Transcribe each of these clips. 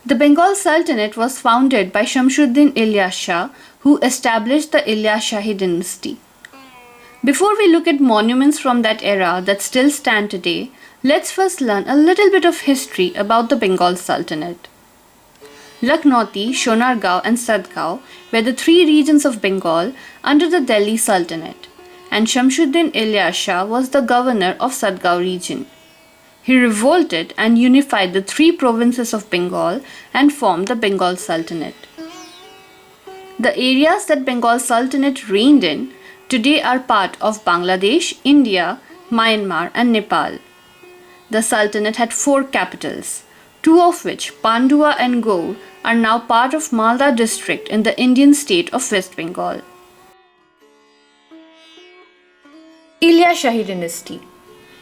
The Bengal Sultanate was founded by Shamshuddin Ilyas Shah, who established the Ilyas Shahi dynasty. Before we look at monuments from that era that still stand today, let's first learn a little bit of history about the Bengal Sultanate. Lakhnauti, Sonargaon and Sadgaon were the three regions of Bengal under the Delhi Sultanate, and Shamshuddin Ilyas Shah was the governor of Sadgaon region. He revolted and unified the three provinces of Bengal and formed the Bengal Sultanate. The areas that Bengal Sultanate reigned in today are part of Bangladesh, India, Myanmar and Nepal. The Sultanate had four capitals, two of which, Pandua and Gaur, are now part of Malda district in the Indian state of West Bengal. Ilyas Shahi dynasty.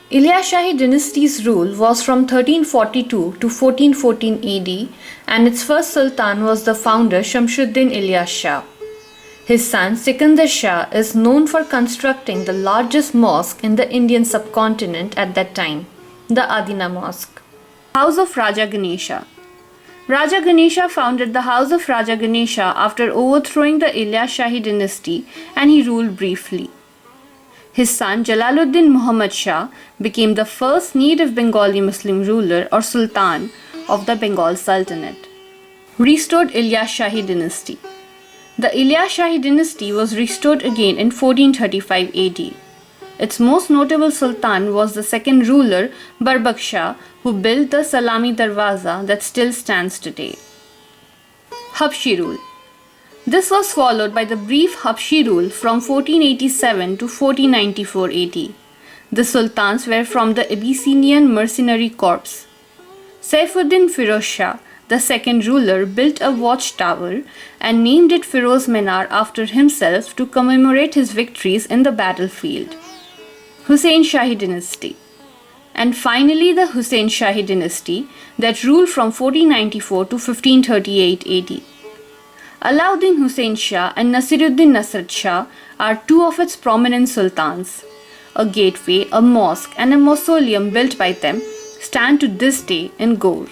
Ilyas Shahi dynasty's rule was from 1342 to 1414 AD, and its first sultan was the founder Shamshuddin Ilyas Shah. His son Sikandar Shah is known for constructing the largest mosque in the Indian subcontinent at that time, the Adina Mosque. House of Raja Ganesha. Raja Ganesha founded the House of Raja Ganesha after overthrowing the Ilyas Shahi dynasty, and he ruled briefly. His son Jalaluddin Muhammad Shah became the first native Bengali Muslim ruler or sultan of the Bengal Sultanate. Restored Ilyas Shahi dynasty. The Ilyas Shahi dynasty was restored again in 1435 AD. Its most notable sultan was the second ruler Barbak Shah, who built the Salami Darwaza that still stands today. Habshi rule. This was followed by the brief Habshi rule from 1487 to 1494 AD. The sultans were from the Abyssinian mercenary corps. Saifuddin Firoz Shah, the second ruler, built a watchtower and named it Firoz Minar after himself to commemorate his victories in the battlefield. Hussain Shahi dynasty. And finally the Hussain Shahi dynasty that ruled from 1494 to 1538 AD. Alauddin Hussain Shah and Nasiruddin Nasrat Shah are two of its prominent sultans. A gateway, a mosque and a mausoleum built by them stand to this day in Gaur.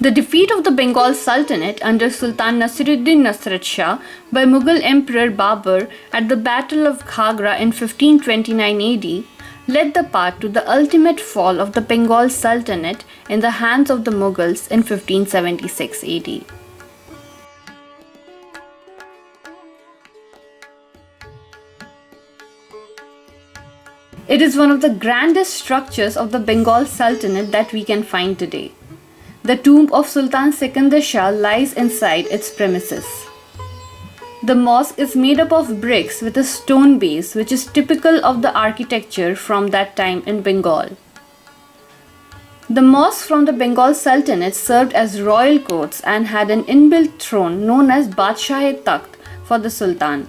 The defeat of the Bengal Sultanate under Sultan Nasiruddin Nasrat Shah by Mughal Emperor Babur at the Battle of Ghagra in 1529 AD led the path to the ultimate fall of the Bengal Sultanate in the hands of the Mughals in 1576 AD. It is one of the grandest structures of the Bengal Sultanate that we can find today. The tomb of Sultan Sikandar Shah lies inside its premises. The mosque is made up of bricks with a stone base, which is typical of the architecture from that time in Bengal. The mosque from the Bengal Sultanate served as royal courts and had an inbuilt throne known as Badshah-e-Takht for the Sultan.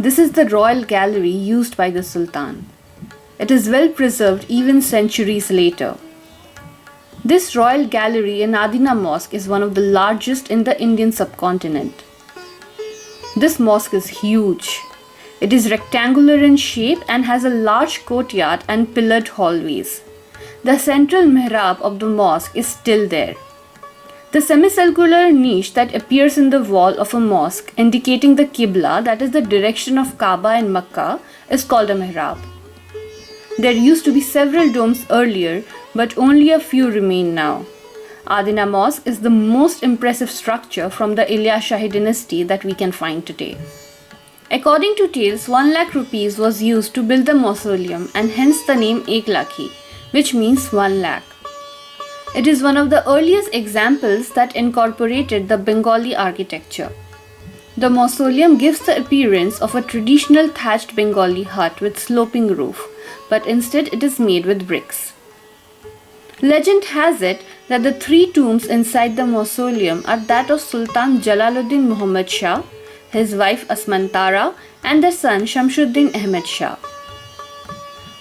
This is the royal gallery used by the Sultan. It is well preserved even centuries later. This royal gallery in Adina Mosque is one of the largest in the Indian subcontinent. This mosque is huge. It is rectangular in shape and has a large courtyard and pillared hallways. The central mihrab of the mosque is still there. The semicircular niche that appears in the wall of a mosque indicating the Qibla, that is the direction of Kaaba in Makkah, is called a mihrab. There used to be several domes earlier, but only a few remain now. Adina Mosque is the most impressive structure from the Ilyas Shahi dynasty that we can find today. According to tales, 1 lakh rupees was used to build the mausoleum and hence the name Ek Lakhi, which means 1 lakh. It is one of the earliest examples that incorporated the Bengali architecture. The mausoleum gives the appearance of a traditional thatched Bengali hut with sloping roof, but instead it is made with bricks. Legend has it that the three tombs inside the mausoleum are that of Sultan Jalaluddin Muhammad Shah, his wife Asmantara, and their son Shamshuddin Ahmed Shah.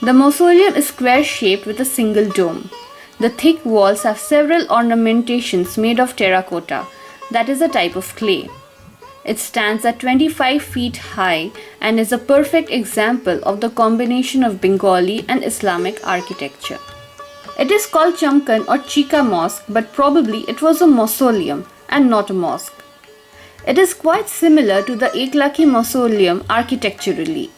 The mausoleum is square-shaped with a single dome. The thick walls have several ornamentations made of terracotta, that is a type of clay. It stands at 25 feet high and is a perfect example of the combination of Bengali and Islamic architecture. It is called Chamkan or Chika Mosque, but probably it was a mausoleum and not a mosque. It is quite similar to the Eklaki mausoleum architecturally.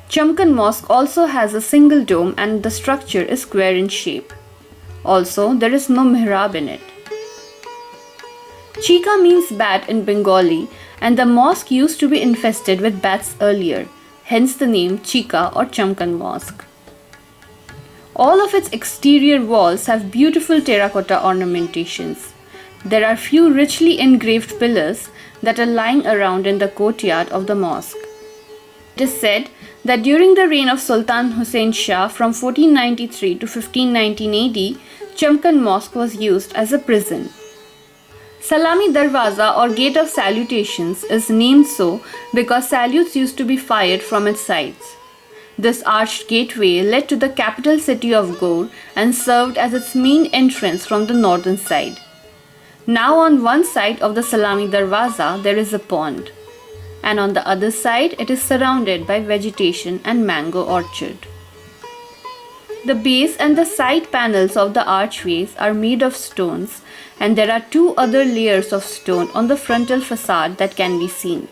Chamkan Mosque also has a single dome and the structure is square in shape. Also, there is no mihrab in it. Chika means bat in Bengali, and the mosque used to be infested with bats earlier, hence the name Chika or Chamkan Mosque. All of its exterior walls have beautiful terracotta ornamentations. There are few richly engraved pillars that are lying around in the courtyard of the mosque. It is said that during the reign of Sultan Hussein Shah from 1493 to 1519 AD, Chamkan Mosque was used as a prison. Salami Darwaza or Gate of Salutations is named so because salutes used to be fired from its sides. This arched gateway led to the capital city of Gaur and served as its main entrance from the northern side. Now on one side of the Salami Darwaza there is a pond, and on the other side it is surrounded by vegetation and mango orchard. The base and the side panels of the archways are made of stones, and there are two other layers of stone on the frontal facade that can be seen.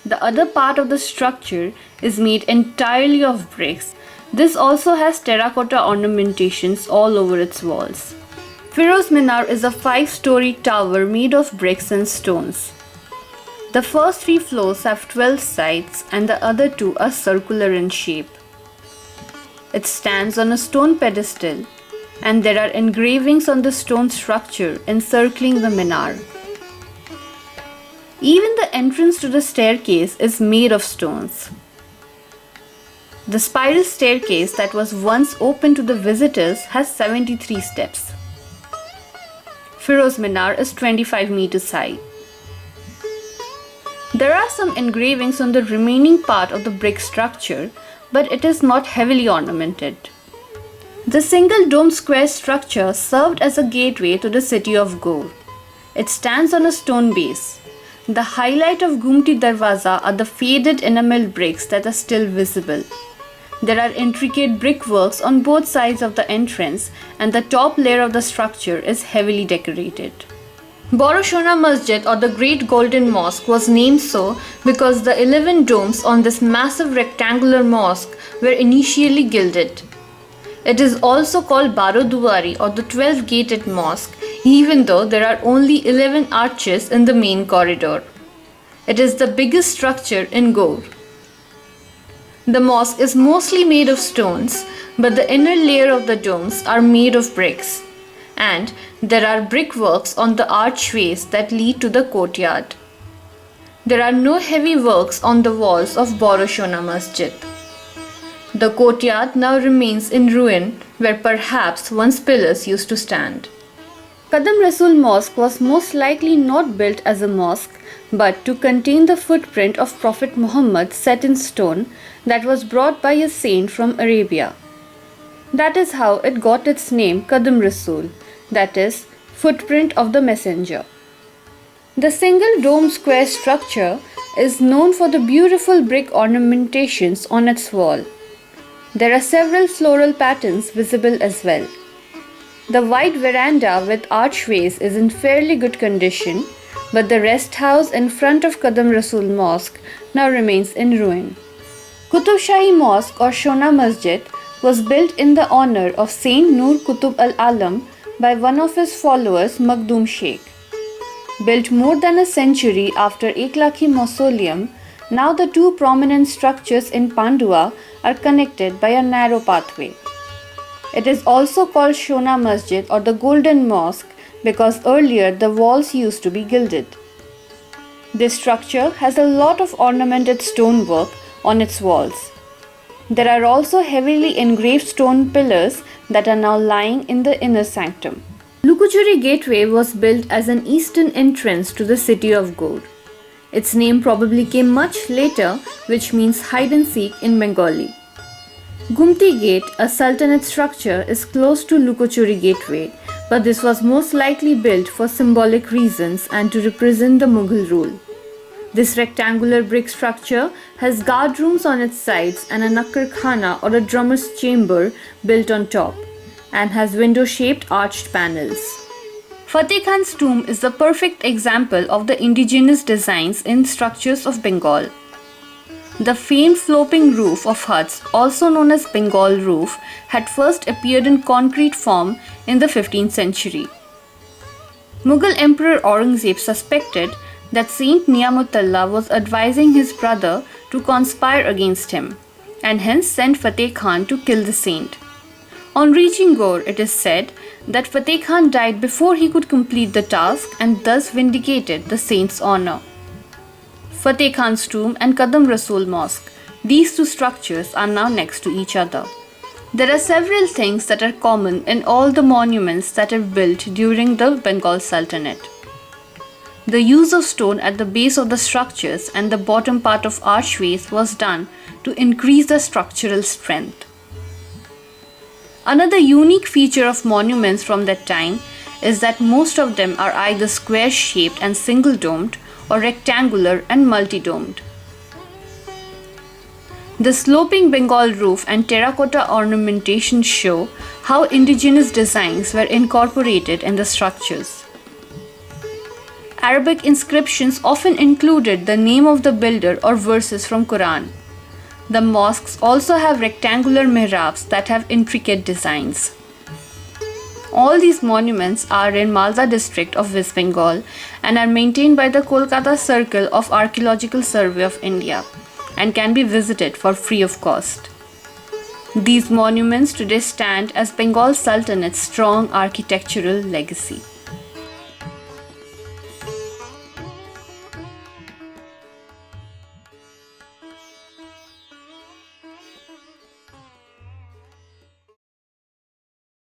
The other part of the structure is made entirely of bricks. This also has terracotta ornamentations all over its walls. Firoz Minar is a 5-story tower made of bricks and stones. The first 3 floors have 12 sides and the other 2 are circular in shape. It stands on a stone pedestal, and there are engravings on the stone structure encircling the minar. Even the entrance to the staircase is made of stones. The spiral staircase that was once open to the visitors has 73 steps. Firoz Minar is 25 meters high. There are some engravings on the remaining part of the brick structure, but it is not heavily ornamented. The single dome square structure served as a gateway to the city of Gaur. It stands on a stone base. The highlight of Gumti Darwaza are the faded enamel bricks that are still visible. There are intricate brickworks on both sides of the entrance, and the top layer of the structure is heavily decorated. Boroshona Masjid or the Great Golden Mosque was named so because the 11 domes on this massive rectangular mosque were initially gilded. It is also called Baroduari or the 12-gated mosque, even though there are only 11 arches in the main corridor. It is the biggest structure in Gaur. The mosque is mostly made of stones, but the inner layer of the domes are made of bricks, and there are brickworks on the archways that lead to the courtyard. There are no heavy works on the walls of Boroshona Masjid. The courtyard now remains in ruin, where perhaps once pillars used to stand. Qadam Rasul Mosque was most likely not built as a mosque, but to contain the footprint of Prophet Muhammad set in stone that was brought by a saint from Arabia. That is how it got its name Qadam Rasul, that is, footprint of the messenger. The single dome square structure is known for the beautiful brick ornamentations on its wall. There are several floral patterns visible as well. The wide veranda with archways is in fairly good condition, but the rest house in front of Qadam Rasul Mosque now remains in ruin. Qutub Shahi Mosque or Shona Masjid was built in the honor of Saint Nur Qutub al-Alam by one of his followers, Makhdoom Sheikh. Built more than a century after Eklaki Mausoleum, now the two prominent structures in Pandua are connected by a narrow pathway. It is also called Shona Masjid or the Golden Mosque because earlier the walls used to be gilded. This structure has a lot of ornamented stonework on its walls. There are also heavily engraved stone pillars that are now lying in the inner sanctum. Lukuchuri Gateway was built as an eastern entrance to the city of Gaur. Its name probably came much later, which means hide and seek in Bengali. Gumti Gate, a sultanate structure, is close to Lukuchuri Gateway, but this was most likely built for symbolic reasons and to represent the Mughal rule. This rectangular brick structure has guard rooms on its sides and a Nakkar Khana or a drummer's chamber built on top, and has window-shaped arched panels. Fateh Khan's tomb is the perfect example of the indigenous designs in structures of Bengal. The famed sloping roof of huts, also known as Bengal roof, had first appeared in concrete form in the 15th century. Mughal Emperor Aurangzeb suspected that Saint Niamutullah was advising his brother to conspire against him, and hence sent Fateh Khan to kill the saint. On reaching Gaur, it is said that Fateh Khan died before he could complete the task and thus vindicated the saint's honor. Fateh Khan's tomb and Qadam Rasool Mosque, these two structures are now next to each other. There are several things that are common in all the monuments that are built during the Bengal Sultanate. The use of stone at the base of the structures and the bottom part of archways was done to increase the structural strength. Another unique feature of monuments from that time is that most of them are either square-shaped and single-domed or rectangular and multi-domed. The sloping Bengal roof and terracotta ornamentation show how indigenous designs were incorporated in the structures. Arabic inscriptions often included the name of the builder or verses from Quran. The mosques also have rectangular mihrabs that have intricate designs. All these monuments are in Malda district of West Bengal and are maintained by the Kolkata Circle of Archaeological Survey of India and can be visited for free of cost. These monuments today stand as Bengal Sultanate's strong architectural legacy.